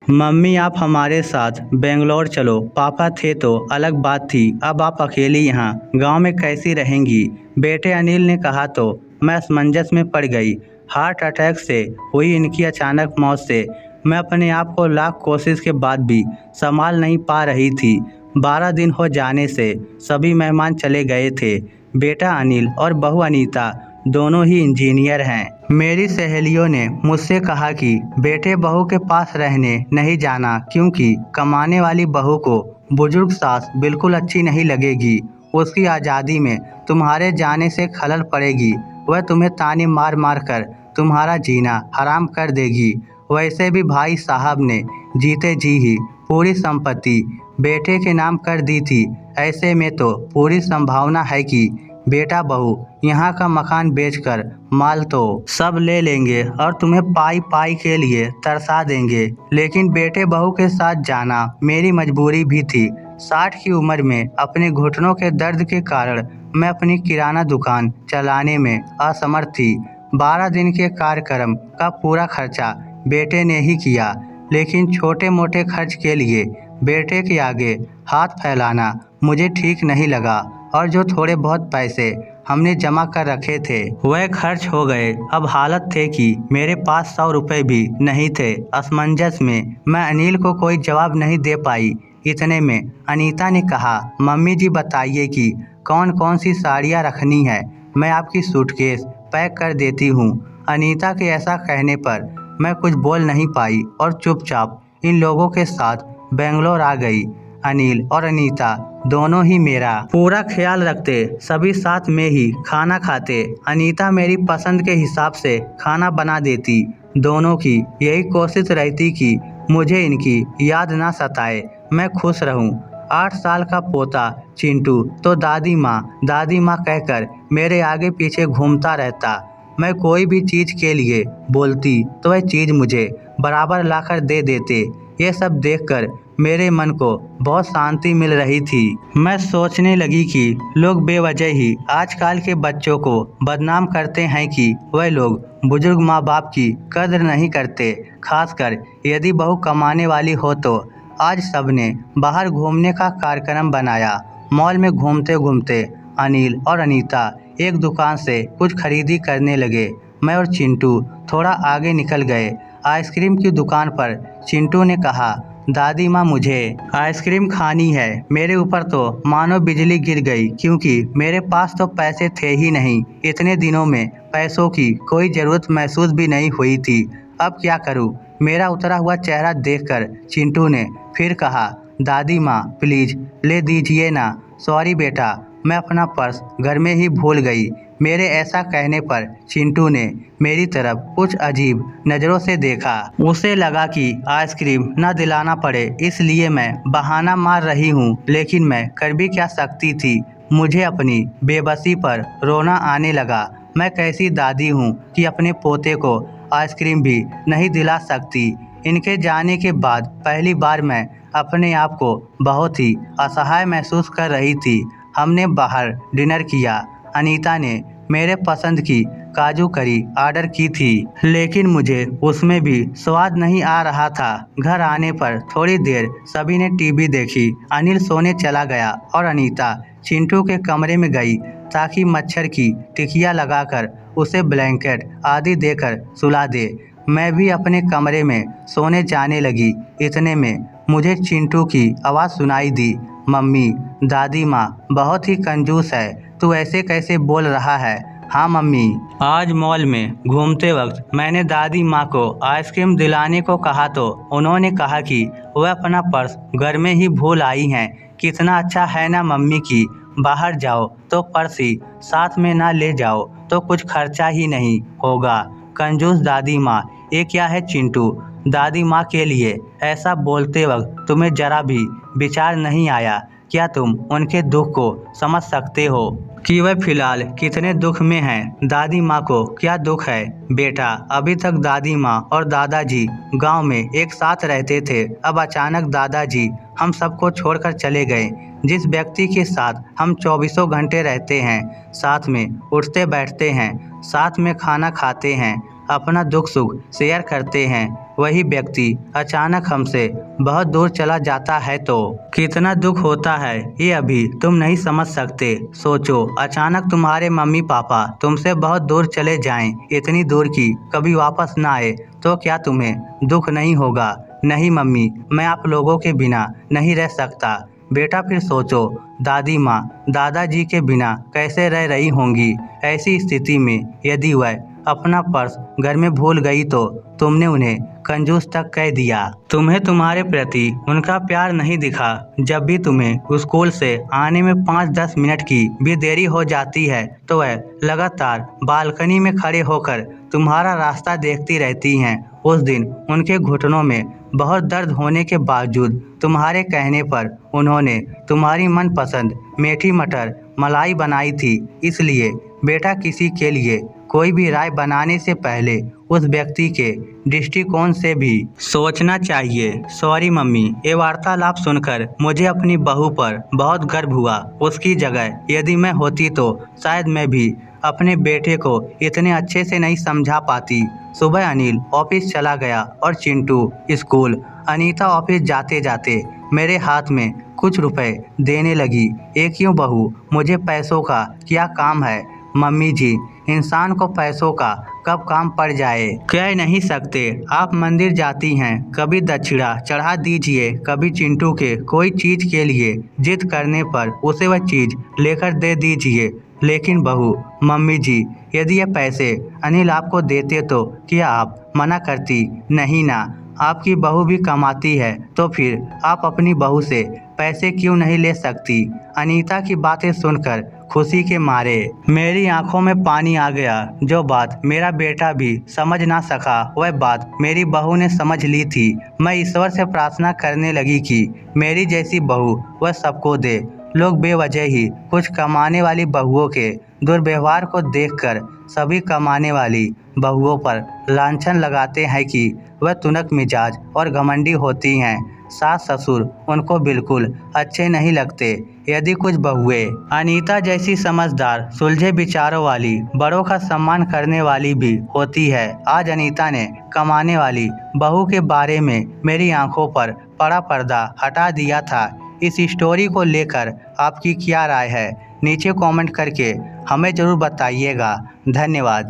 Mummy आप हमारे साथ बेंगलोर चलो। पापा थे तो अलग बात थी, अब आप अकेली यहाँ गांव में कैसी रहेंगी? बेटे अनिल ने कहा तो मैं असमंजस में पड़ गई। हार्ट अटैक से हुई इनकी अचानक मौत से मैं अपने आप को लाख कोशिश के बाद भी संभाल नहीं पा रही थी। 12 दिन हो जाने से सभी मेहमान चले गए थे। बेटा अनिल और बहू अनीता दोनों ही इंजीनियर हैं। मेरी सहेलियों ने मुझसे कहा कि बेटे बहू के पास रहने नहीं जाना, क्योंकि कमाने वाली बहू को बुजुर्ग सास बिल्कुल अच्छी नहीं लगेगी। उसकी आज़ादी में तुम्हारे जाने से खलल पड़ेगी। वह तुम्हें ताने मार मार कर तुम्हारा जीना हराम कर देगी। वैसे भी भाई साहब ने जीते जी ही पूरी संपत्ति बेटे के नाम कर दी थी। ऐसे में तो पूरी संभावना है कि बेटा बहू यहाँ का मकान बेचकर माल तो सब ले लेंगे और तुम्हें पाई पाई के लिए तरसा देंगे। लेकिन बेटे बहू के साथ जाना मेरी मजबूरी भी थी। 60 की उम्र में अपने घुटनों के दर्द के कारण मैं अपनी किराना दुकान चलाने में असमर्थ थी। 12 दिन के कार्यक्रम का पूरा खर्चा बेटे ने ही किया, लेकिन छोटे मोटे खर्च के लिए बेटे के आगे हाथ फैलाना मुझे ठीक नहीं लगा। और जो थोड़े बहुत पैसे हमने जमा कर रखे थे वह खर्च हो गए। अब हालत थे कि मेरे पास 100 रुपये भी नहीं थे। असमंजस में मैं अनिल को कोई जवाब नहीं दे पाई। इतने में अनीता ने कहा, मम्मी जी बताइए कि कौन कौन सी साड़ियाँ रखनी है, मैं आपकी सूटकेस पैक कर देती हूँ। अनीता के ऐसा कहने पर मैं कुछ बोल नहीं पाई और चुपचाप इन लोगों के साथ बेंगलोर आ गई। अनिल और अनीता दोनों ही मेरा पूरा ख्याल रखते, सभी साथ में ही खाना खाते। अनीता मेरी पसंद के हिसाब से खाना बना देती। दोनों की यही कोशिश रहती कि मुझे इनकी याद ना सताए, मैं खुश रहूं। 8 साल का पोता चिंटू तो दादी माँ कहकर मेरे आगे पीछे घूमता रहता। मैं कोई भी चीज़ के लिए बोलती तो वह चीज़ मुझे बराबर लाकर दे देते। ये सब देखकर मेरे मन को बहुत शांति मिल रही थी। मैं सोचने लगी कि लोग बेवजह ही आजकल के बच्चों को बदनाम करते हैं कि वह लोग बुजुर्ग माँ बाप की कदर नहीं करते, खासकर यदि बहू कमाने वाली हो तो। आज सबने बाहर घूमने का कार्यक्रम बनाया। मॉल में घूमते घूमते अनिल और अनीता एक दुकान से कुछ खरीदी करने लगे। मैं और चिंटू थोड़ा आगे निकल गए। आइसक्रीम की दुकान पर चिंटू ने कहा, दादी माँ मुझे आइसक्रीम खानी है। मेरे ऊपर तो मानो बिजली गिर गई, क्योंकि मेरे पास तो पैसे थे ही नहीं। इतने दिनों में पैसों की कोई ज़रूरत महसूस भी नहीं हुई थी। अब क्या करूँ? मेरा उतरा हुआ चेहरा देखकर चिंटू ने फिर कहा, दादी माँ प्लीज़ ले दीजिए ना। सॉरी बेटा, मैं अपना पर्स घर में ही भूल गई। मेरे ऐसा कहने पर चिंटू ने मेरी तरफ कुछ अजीब नज़रों से देखा। उसे लगा कि आइसक्रीम न दिलाना पड़े, इसलिए मैं बहाना मार रही हूँ, लेकिन मैं कर भी क्या सकती थी। मुझे अपनी बेबसी पर रोना आने लगा। मैं कैसी दादी हूँ कि अपने पोते को आइसक्रीम भी नहीं दिला सकती। इनके जाने के बाद पहली बार मैं अपने आप को बहुत ही असहाय महसूस कर रही थी। हमने बाहर डिनर किया। अनीता ने मेरे पसंद की काजू करी ऑर्डर की थी, लेकिन मुझे उसमें भी स्वाद नहीं आ रहा था। घर आने पर थोड़ी देर सभी ने टीवी देखी। अनिल सोने चला गया और अनीता चिंटू के कमरे में गई ताकि मच्छर की टिकिया लगाकर उसे ब्लैंकेट आदि देकर सुला दे। मैं भी अपने कमरे में सोने जाने लगी। इतने में मुझे चिंटू की आवाज़ सुनाई दी, मम्मी दादी माँ बहुत ही कंजूस है, तू ऐसे कैसे बोल रहा है? हाँ मम्मी, आज मॉल में घूमते वक्त मैंने दादी माँ को आइसक्रीम दिलाने को कहा तो उन्होंने कहा कि वह अपना पर्स घर में ही भूल आई हैं। कितना अच्छा है ना मम्मी कि बाहर जाओ तो पर्स ही साथ में ना ले जाओ तो कुछ खर्चा ही नहीं होगा। कंजूस दादी माँ, ये क्या है चिंटू? दादी माँ के लिए ऐसा बोलते वक्त तुम्हें जरा भी विचार नहीं आया? क्या तुम उनके दुख को समझ सकते हो कि वह फिलहाल कितने दुख में हैं? दादी माँ को क्या दुख है बेटा? अभी तक दादी माँ और दादाजी गांव में एक साथ रहते थे। अब अचानक दादाजी हम सबको छोड़कर चले गए। जिस व्यक्ति के साथ हम 24 घंटे रहते हैं, साथ में उठते बैठते हैं, साथ में खाना खाते हैं, अपना दुख सुख शेयर करते हैं वही व्यक्ति अचानक हमसे बहुत दूर चला जाता है तो कितना दुख होता है ये अभी तुम नहीं समझ सकते। सोचो अचानक तुम्हारे मम्मी पापा तुमसे बहुत दूर चले जाएं, इतनी दूर की कभी वापस ना आए तो क्या तुम्हें दुख नहीं होगा? नहीं मम्मी, मैं आप लोगों के बिना नहीं रह सकता। बेटा फिर सोचो दादी माँ दादाजी के बिना कैसे रह रही होंगी। ऐसी स्थिति में यदि वह अपना पर्स घर में भूल गई तो तुमने उन्हें कंजूस तक कह दिया। तुम्हें तुम्हारे प्रति उनका प्यार नहीं दिखा। जब भी तुम्हें स्कूल से आने में 5-10 मिनट की भी देरी हो जाती है तो वह लगातार बालकनी में खड़े होकर तुम्हारा रास्ता देखती रहती हैं। उस दिन उनके घुटनों में बहुत दर्द होने के बावजूद तुम्हारे कहने पर उन्होंने तुम्हारी मनपसंद मीठी मटर मलाई बनाई थी। इसलिए बेटा किसी के लिए कोई भी राय बनाने से पहले उस व्यक्ति के दृष्टिकोण से भी सोचना चाहिए। सॉरी मम्मी, ये वार्तालाप सुनकर मुझे अपनी बहू पर बहुत गर्व हुआ। उसकी जगह यदि मैं होती तो शायद मैं भी अपने बेटे को इतने अच्छे से नहीं समझा पाती। सुबह अनिल ऑफिस चला गया और चिंटू स्कूल। अनीता ऑफिस जाते जाते मेरे हाथ में कुछ रुपए देने लगी। एक क्यों बहू, मुझे पैसों का क्या काम है? मम्मी जी, इंसान को पैसों का कब काम पड़ जाए कह नहीं सकते। आप मंदिर जाती हैं, कभी दक्षिणा चढ़ा दीजिए, कभी चिंटू के कोई चीज के लिए जिद करने पर उसे वह चीज लेकर दे दीजिए। लेकिन बहू, मम्मी जी, यदि ये पैसे अनिल आपको देते तो क्या आप मना करती? नहीं ना, आपकी बहू भी कमाती है तो फिर आप अपनी बहू से पैसे क्यों नहीं ले सकती? अनीता की बातें सुनकर खुशी के मारे मेरी आंखों में पानी आ गया। जो बात मेरा बेटा भी समझ ना सका वह बात मेरी बहू ने समझ ली थी। मैं ईश्वर से प्रार्थना करने लगी कि मेरी जैसी बहू वह सबको दे। लोग बेवजह ही कुछ कमाने वाली बहुओं के दुर्व्यवहार को देखकर सभी कमाने वाली बहुओं पर लांछन लगाते हैं कि वह तुनक मिजाज और घमंडी होती हैं। सास ससुर उनको बिल्कुल अच्छे नहीं लगते। यदि कुछ बहुएं अनीता जैसी समझदार सुलझे विचारों वाली बड़ों का सम्मान करने वाली भी होती है। आज अनीता ने कमाने वाली बहू के बारे में मेरी आंखों पर पड़ा पर्दा हटा दिया था। इस स्टोरी को लेकर आपकी क्या राय है? नीचे कमेंट करके हमें ज़रूर बताइएगा। धन्यवाद।